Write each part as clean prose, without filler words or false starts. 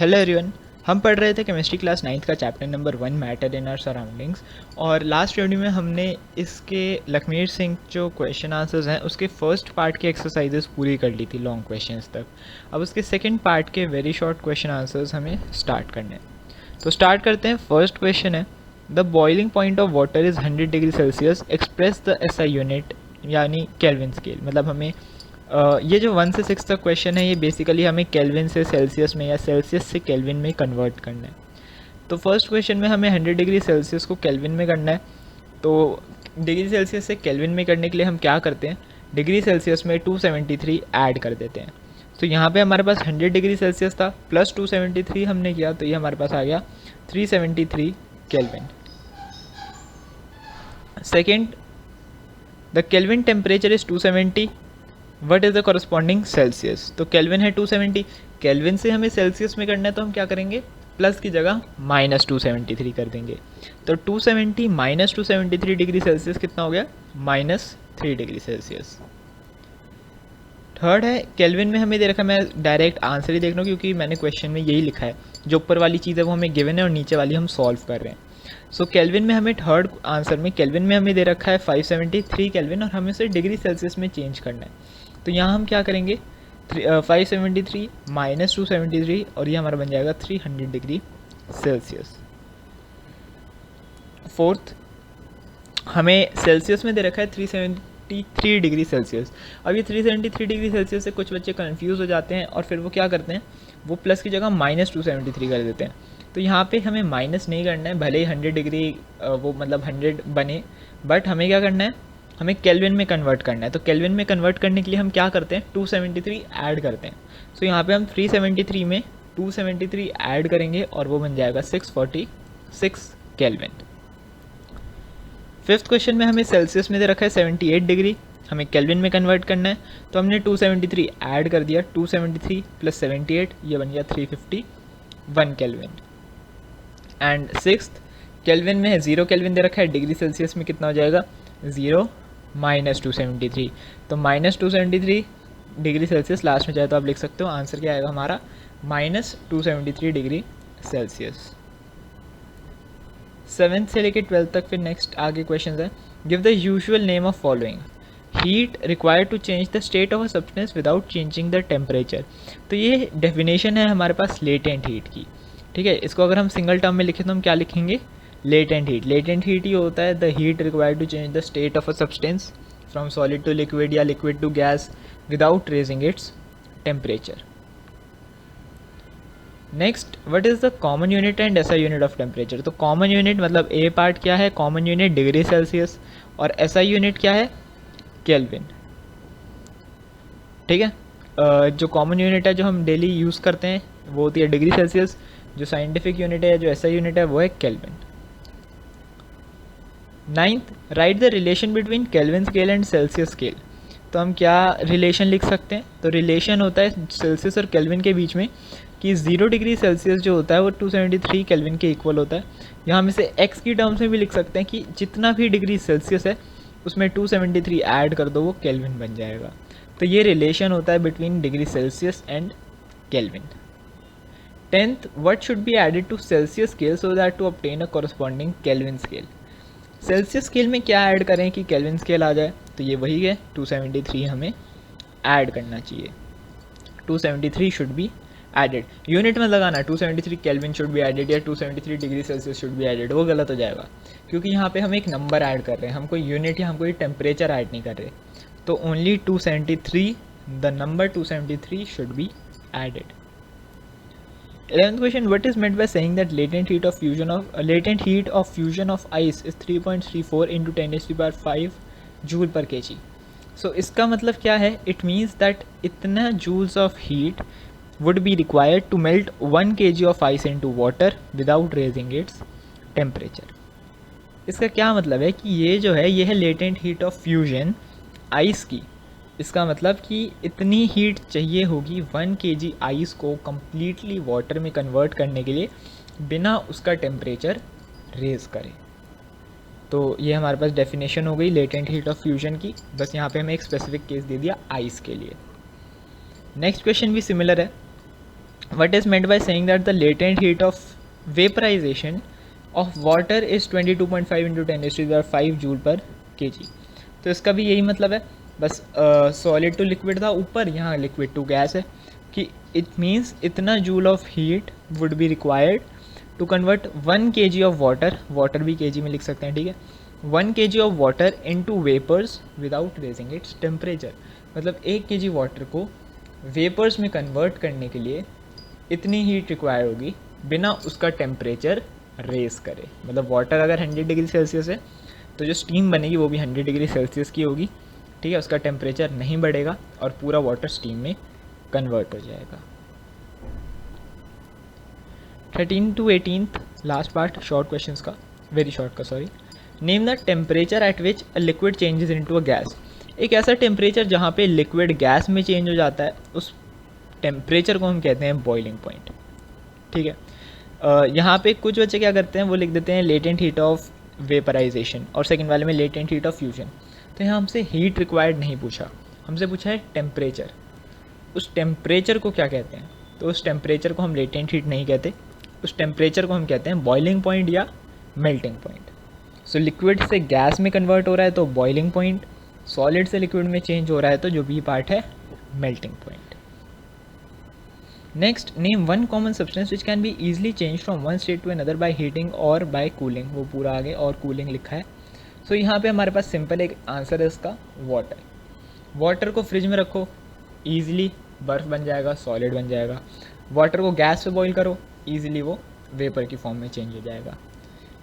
Hello everyone. हम पढ़ रहे थे केमिस्ट्री क्लास 9th का chapter number 1 matter in our surroundings. और लास्ट वीडियो में हमने इसके लखमीर सिंह जो क्वेश्चन आंसर्स हैं उसके फर्स्ट पार्ट की एक्सरसाइजेस पूरी कर ली थी लॉन्ग क्वेश्चंस तक। अब उसके सेकंड पार्ट के वेरी शॉर्ट क्वेश्चन आंसर्स हमें स्टार्ट करने हैं। तो स्टार्ट करते हैं। फर्स्ट क्वेश्चन है, the boiling point of water is 100 degree Celsius, express the SI unit यानी केल्विन स्केल। मतलब हमें ये जो 1 से 6 तक क्वेश्चन है ये बेसिकली हमें केल्विन से सेल्सियस में या सेल्सियस से केल्विन में कन्वर्ट करना है। तो फर्स्ट क्वेश्चन में हमें 100 डिग्री सेल्सियस को केल्विन में करना है। तो डिग्री सेल्सियस से केल्विन में करने के लिए हम क्या करते हैं, डिग्री सेल्सियस में 273 ऐड कर देते हैं। तो यहाँ पे हमारे पास 100 डिग्री सेल्सियस था प्लस 273 हमने किया, तो ये हमारे पास आ गया 373 kelvin. Second, the kelvin temperature is 270, what is the corresponding Celsius. तो केल्विन है 270, केल्विन से हमें सेल्सियस में करना है तो हम क्या करेंगे, प्लस की जगह माइनस 273 कर देंगे। तो 270 माइनस 273 डिग्री सेल्सियस कितना हो गया, -3 डिग्री सेल्सियस। थर्ड है, केल्विन में हमें दे रखा है, मैं डायरेक्ट आंसर ही देख रहा हूँ क्योंकि मैंने क्वेश्चन में यही लिखा है, जो ऊपर वाली चीज़ है वो हमें गिवन है और नीचे वाली हम सॉल्व कर रहे हैं। सो केल्विन में हमें थर्ड आंसर में केल्विन में हमें दे रखा है 573 केल्विन और हमें उसे डिग्री सेल्सियस में चेंज करना है। तो यहाँ हम क्या करेंगे, 573 माइनस 273 और ये हमारा बन जाएगा 300 डिग्री सेल्सियस। फोर्थ, हमें सेल्सियस में दे रखा है 373 डिग्री सेल्सियस। अब ये 373 डिग्री सेल्सियस से कुछ बच्चे कंफ्यूज हो जाते हैं और फिर वो क्या करते हैं, वो प्लस की जगह -273 कर देते हैं। तो यहाँ पे हमें माइनस नहीं करना है, भले ही 100 डिग्री वो मतलब 100 बने, बट हमें क्या करना है, हमें केल्विन में कन्वर्ट करना है। तो केल्विन में कन्वर्ट करने के लिए हम क्या करते हैं, 273 ऐड करते हैं। सो यहाँ पे हम 373 में 273 ऐड करेंगे और वो बन जाएगा 646 केल्विन। फिफ्थ क्वेश्चन में हमें सेल्सियस में दे रखा है 78 डिग्री, हमें केल्विन में कन्वर्ट करना है। तो हमने 273 ऐड कर दिया, 273 प्लस 78 ये बन गया 351 केल्विन। एंड सिक्स्थ, केल्विन में है 0 केल्विन दे रखा है, डिग्री सेल्सियस में कितना हो जाएगा 0 माइनस 273। तो -273 डिग्री सेल्सियस लास्ट में चाहे तो आप लिख सकते हो, आंसर क्या आएगा हमारा -273 डिग्री सेल्सियस। 7th से लेकर 12th तक फिर नेक्स्ट आगे क्वेश्चन है, give the usual name of following, heat required to change the state of a substance without changing the temperature. तो ये डेफिनेशन है हमारे पास लेटेंट हीट की, ठीक है। इसको अगर हम सिंगल टर्म में लिखें तो हम क्या लिखेंगे, लेटेंट हीट। लेटेंट हीट ही होता है the heat required to change the state of a substance from solid to liquid या liquid to gas without raising its temperature. Next, what is the common unit and SI unit of temperature. तो common unit मतलब A part क्या है, common unit degree Celsius, और SI unit क्या है, kelvin, ठीक है। जो कॉमन यूनिट है जो हम डेली यूज़ करते हैं वो होती है डिग्री सेल्सियस, जो साइंटिफिक यूनिट है जो एसआई यूनिट है वो है kelvin. 9th, right the relation between kelvin scale and Celsius scale. तो हम क्या रिलेशन लिख सकते हैं, तो रिलेशन होता है सेल्सियस और केल्विन के बीच में कि 0 डिग्री सेल्सियस जो होता है वो 273 केल्विन के इक्वल होता है। यहाँ हम इसे एक्स की टर्म्स में भी लिख सकते हैं कि जितना भी डिग्री सेल्सियस है उसमें 273 ऐड कर दो वो केल्विन बन जाएगा। तो ये रिलेशन होता है between degree Celsius and kelvin. 10th, what should be added to Celsius scale so that to obtain a corresponding Kelvin scale। Celsius scale में क्या ऐड करें कि केल्विन स्केल आ जाए, तो ये वही है 273 हमें ऐड करना चाहिए। 273 शुड बी एडेड, यूनिट में लगाना 273 केल्विन शुड बी एडेड या 273 degree Celsius should be added, वो गलत हो जाएगा क्योंकि यहाँ पे हम एक नंबर ऐड कर रहे हैं, हम कोई यूनिट या हम कोई टेम्परेचर ऐड नहीं कर रहे। तो only 273, the number 273 should be added. 11th question, what is meant by saying that latent heat of fusion of ice is 3.34 into 10⁵ joule पर kg। सो इसका मतलब क्या है, it means that इतना joules of heat would be required to melt 1 kg of ice into water without raising its temperature। इसका क्या मतलब है कि ये जो है ये है latent heat of fusion ice की। इसका मतलब कि इतनी हीट चाहिए होगी 1 kg आइस को कम्प्लीटली वाटर में कन्वर्ट करने के लिए बिना उसका टेम्परेचर रेज करे। तो ये हमारे पास डेफिनेशन हो गई लेटेंट हीट ऑफ फ्यूजन की, बस यहाँ पे हमें एक स्पेसिफिक केस दे दिया आइस के लिए। नेक्स्ट क्वेश्चन भी सिमिलर है, what is meant by saying that the latent heat of vaporization of water is 22.5 into 10 raised to the 5 joule पर kg। तो इसका भी यही मतलब है, बस सॉलिड टू लिक्विड था ऊपर, यहाँ लिक्विड टू गैस है, कि इट मीन्स इतना joule of heat would be required to convert 1 kg of water, water भी kg में लिख सकते हैं, ठीक है, 1 kg of water into vapours without raising its temperature. मतलब 1 kg वाटर को वेपर्स में कन्वर्ट करने के लिए इतनी हीट रिक्वायर होगी बिना उसका टेम्परेचर रेस करे। मतलब वाटर अगर 100 डिग्री सेल्सियस है तो जो स्टीम बनेगी वो भी 100 डिग्री सेल्सियस की होगी, ठीक है, उसका टेम्परेचर नहीं बढ़ेगा और पूरा वाटर स्टीम में कन्वर्ट हो जाएगा। 13 to 18th last part short questions का, वेरी शॉर्ट का sorry. Name the temperature at which a liquid changes into a gas. एक ऐसा टेम्परेचर जहाँ पे लिक्विड गैस में चेंज हो जाता है, उस टेम्परेचर को हम कहते हैं बॉइलिंग पॉइंट, ठीक है। यहाँ पे कुछ बच्चे क्या करते हैं, वो लिख देते हैं लेटेंट हीट ऑफ वेपराइजेशन और सेकंड वाले में लेटेंट हीट ऑफ फ्यूजन। तो यहाँ हमसे हीट रिक्वायर्ड नहीं पूछा, हमसे पूछा है टेम्परेचर। उस टेम्परेचर को क्या कहते हैं, तो उस टेम्परेचर को हम लेटेंट हीट नहीं कहते, उस टेम्परेचर को हम कहते हैं बॉइलिंग पॉइंट या मेल्टिंग पॉइंट। सो लिक्विड से गैस में कन्वर्ट हो रहा है तो बॉइलिंग पॉइंट, सॉलिड से लिक्विड में चेंज हो रहा है तो जो भी पार्ट है melting point. Next, name one common substance which can be easily change from one state to another by heating और बाय कूलिंग। वो पूरा आगे और कूलिंग लिखा है। सो यहाँ पे हमारे पास सिंपल एक आंसर है इसका, वाटर। वाटर को फ्रिज में रखो, ईजिली बर्फ़ बन जाएगा, सॉलिड बन जाएगा। वाटर को गैस पे बॉईल करो, ईजिली वो वेपर की फॉर्म में चेंज हो जाएगा।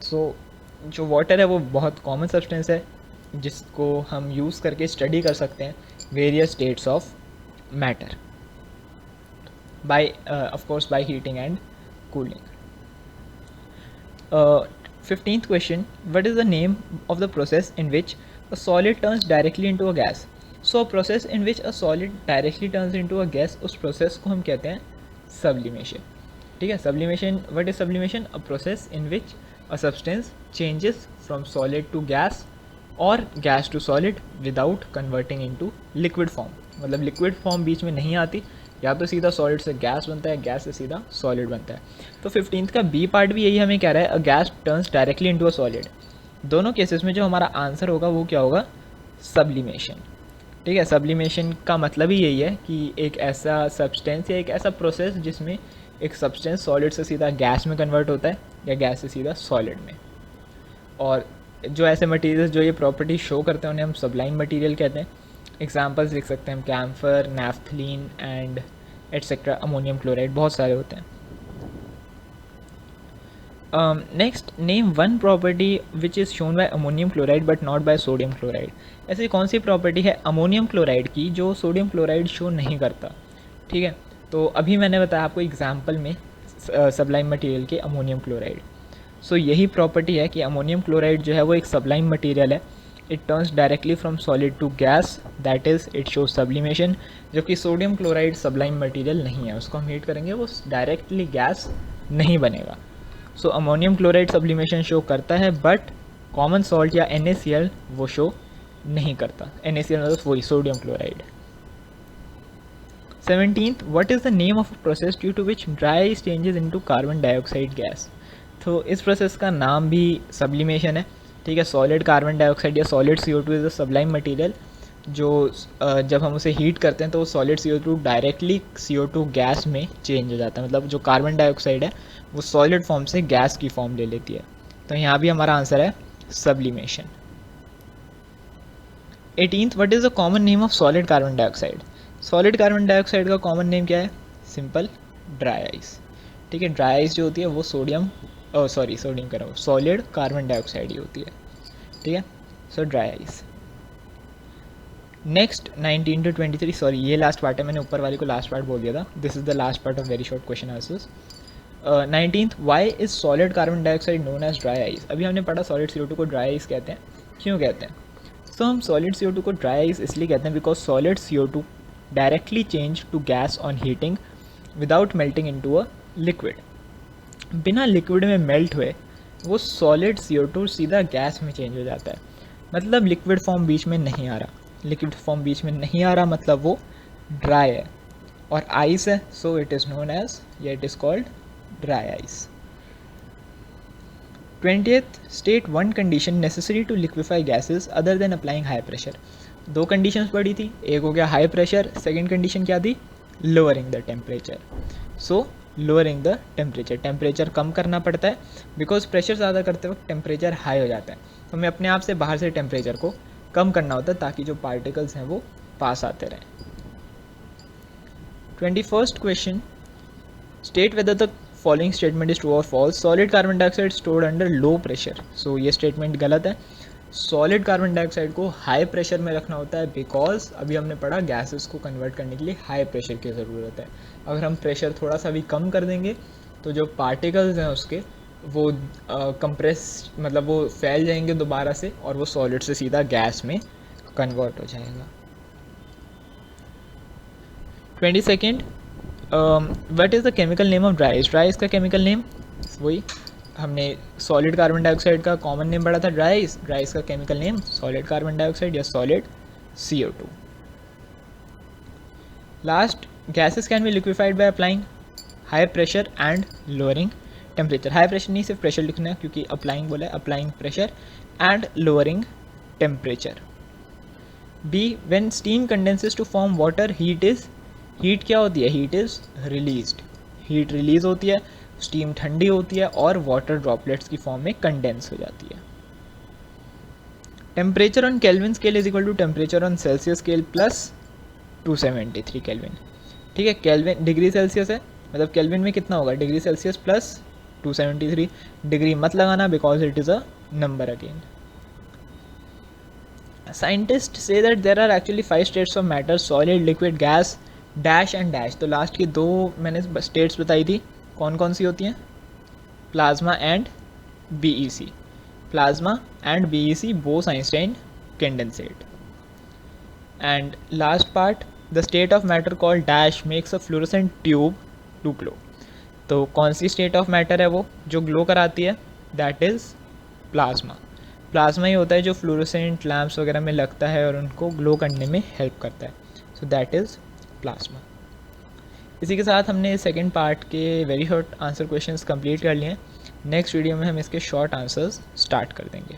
सो जो वाटर है वो बहुत कॉमन सब्सटेंस है जिसको हम यूज़ करके स्टडी कर सकते हैं various states of matter by of course by heating and cooling. 15th question, what is the name of the process in which a solid turns directly into a gas? So a process in which a solid directly turns into a gas, उस process को हम कहते हैं sublimation, ठीक है। sublimation, what is sublimation? A process in which a substance changes from solid to gas or gas to solid without converting into liquid form। मतलब liquid form बीच में नहीं आती, या तो सीधा सॉलिड से गैस बनता है, गैस से सीधा सॉलिड बनता है। तो 15th का बी पार्ट भी यही हमें कह रहा है, a gas turns directly into a solid. दोनों केसेस में जो हमारा आंसर होगा वो क्या होगा, सब्लिमेशन, ठीक है। सब्लिमेशन का मतलब ही यही है कि एक ऐसा सब्सटेंस या एक ऐसा प्रोसेस जिसमें एक सब्सटेंस सॉलिड से सीधा गैस में कन्वर्ट होता है या गैस से सीधा सॉलिड में। और जो ऐसे मटीरियल्स जो ये प्रॉपर्टी शो करते हैं उन्हें हम सब्लाइम मटीरियल कहते हैं। एग्जाम्पल्स लिख सकते हैं हम, camphor, naphthalene and etcetera, ammonium chloride, बहुत सारे होते हैं। Next, name one property which is shown by ammonium chloride but not by sodium chloride. ऐसी कौन सी प्रॉपर्टी है अमोनियम क्लोराइड की जो सोडियम क्लोराइड शो नहीं करता, ठीक है। तो अभी मैंने बताया आपको एग्जाम्पल में सबलाइम मटीरियल के अमोनियम क्लोराइड। सो यही प्रॉपर्टी है कि अमोनियम क्लोराइड जो है वो एक सबलाइम मटीरियल है। It turns directly from solid to gas, that is it shows sublimation. जबकि सोडियम क्लोराइड सबलाइम मटीरियल नहीं है, उसको हम हीट करेंगे वो डायरेक्टली गैस नहीं बनेगा। So ammonium chloride sublimation show करता है बट कॉमन सॉल्ट या NaCl वो शो नहीं करता। NaCl मतलब वही sodium chloride. 17th, what is the name of a process due to which dry ice changes into carbon dioxide gas? तो इस प्रोसेस का नाम भी सब्लिमेशन है, ठीक है। सॉलिड कार्बन डाइऑक्साइड या solid CO2 is a sublime material जो जब हम उसे हीट करते हैं तो solid CO2 directly CO2 gas में चेंज हो जाता है। मतलब जो कार्बन डाइऑक्साइड है वो सॉलिड फॉर्म से गैस की फॉर्म ले लेती है। तो यहाँ भी हमारा आंसर है sublimation. 18th, what is the common name of solid carbon dioxide? Solid carbon dioxide का कॉमन नेम क्या है? सिंपल, ड्राई आइस, ठीक है। ड्राई आइस जो होती है वो सोडियम कह रहा हूँ, सॉलिड कार्बन डाइऑक्साइड ही होती है, ठीक है। सो dry ice. Next 19 to 23, sorry ये लास्ट पार्ट है, मैंने ऊपर वाले को लास्ट पार्ट बोल दिया था। This is the last part of very short question answers. 19th, why is solid carbon dioxide known as dry ice? अभी हमने पढ़ा सॉलिड CO2 को ड्राई आइस कहते हैं। क्यों कहते हैं? सो हम सॉलिड CO2 को ड्राई आइस इसलिए कहते हैं because solid CO2 directly change to gas on heating without melting into a liquid. बिना लिक्विड में मेल्ट हुए वो सॉलिड CO2 सीधा गैस में चेंज हो जाता है। मतलब लिक्विड फॉर्म बीच में नहीं आ रहा, लिक्विड फॉर्म बीच में नहीं आ रहा मतलब वो ड्राई है। और आइस है, so it is known as, या it is called dry ice. 20th, state one condition necessary to liquefy gases other than applying high pressure. दो कंडीशंस पड़ी थी, एक हो गया हाई प्रेशर, सेकंड कंडीशन क्या थी, lowering the temperature. So lowering the temperature, temperature कम करना पड़ता है बिकॉज प्रेशर ज़्यादा करते वक्त टेम्परेचर हाई हो जाता है, तो हमें अपने आप से बाहर से टेम्परेचर को कम करना होता है ताकि जो पार्टिकल्स हैं वो पास आते रहें। 21st question, state whether the following statement is true और false. Solid carbon dioxide stored under low pressure. So ये स्टेटमेंट गलत है। सॉलिड कार्बन डाइऑक्साइड को हाई प्रेशर में रखना होता है बिकॉज अभी हमने पढ़ा गैसेस को कन्वर्ट करने के लिए हाई प्रेशर की ज़रूरत है। अगर हम प्रेशर थोड़ा सा भी कम कर देंगे तो जो पार्टिकल्स हैं उसके वो कंप्रेस मतलब वो फैल जाएंगे दोबारा से और वो सॉलिड से सीधा गैस में कन्वर्ट हो जाएगा। 22nd, what is the chemical name of dry ice. Dry ice का केमिकल नेम वही हमने सॉलिड कार्बन डाइऑक्साइड का कॉमन नेम पढ़ा था ड्राई आइस। ड्राई आइस का chemical name solid carbon dioxide या solid CO2। Last, gases can be liquefied by applying high pressure and lowering temperature. High pressure नहीं, सिर्फ pressure लिखना है क्योंकि अप्लाइंग बोला है, applying pressure and lowering temperature. B, when steam condenses to form water, heat क्या होती है, heat is released, heat release होती है, स्टीम ठंडी होती है और वाटर ड्रॉपलेट्स की फॉर्म में कंडेंस हो जाती है। Temperature on kelvin scale is equal to temperature on Celsius scale plus 273 kelvin. ठीक है, केल्विन डिग्री सेल्सियस है, मतलब केल्विन में कितना होगा, डिग्री सेल्सियस प्लस 273। डिग्री मत लगाना because it is a number again. Scientist से that there are actually 5 states of matter, solid, liquid, gas, dash and dash. तो लास्ट की दो मैंने स्टेट्स बताई थी, कौन कौन सी होती हैं, plasma and BEC। Plasma and BEC both Einstein condensate. And last part, the state of matter called dash makes a fluorescent tube to glow. तो कौन सी स्टेट ऑफ मैटर है वो जो ग्लो कराती है, दैट इज़ प्लाज्मा। प्लाज्मा ही होता है जो फ्लोरोसेंट लैम्प्स वगैरह में लगता है और उनको ग्लो करने में हेल्प करता है, सो दैट इज़ प्लाज्मा। इसी के साथ हमने सेकंड पार्ट के very short answer questions complete कर लिए हैं। नेक्स्ट वीडियो में हम इसके शॉर्ट आंसर्स स्टार्ट कर देंगे।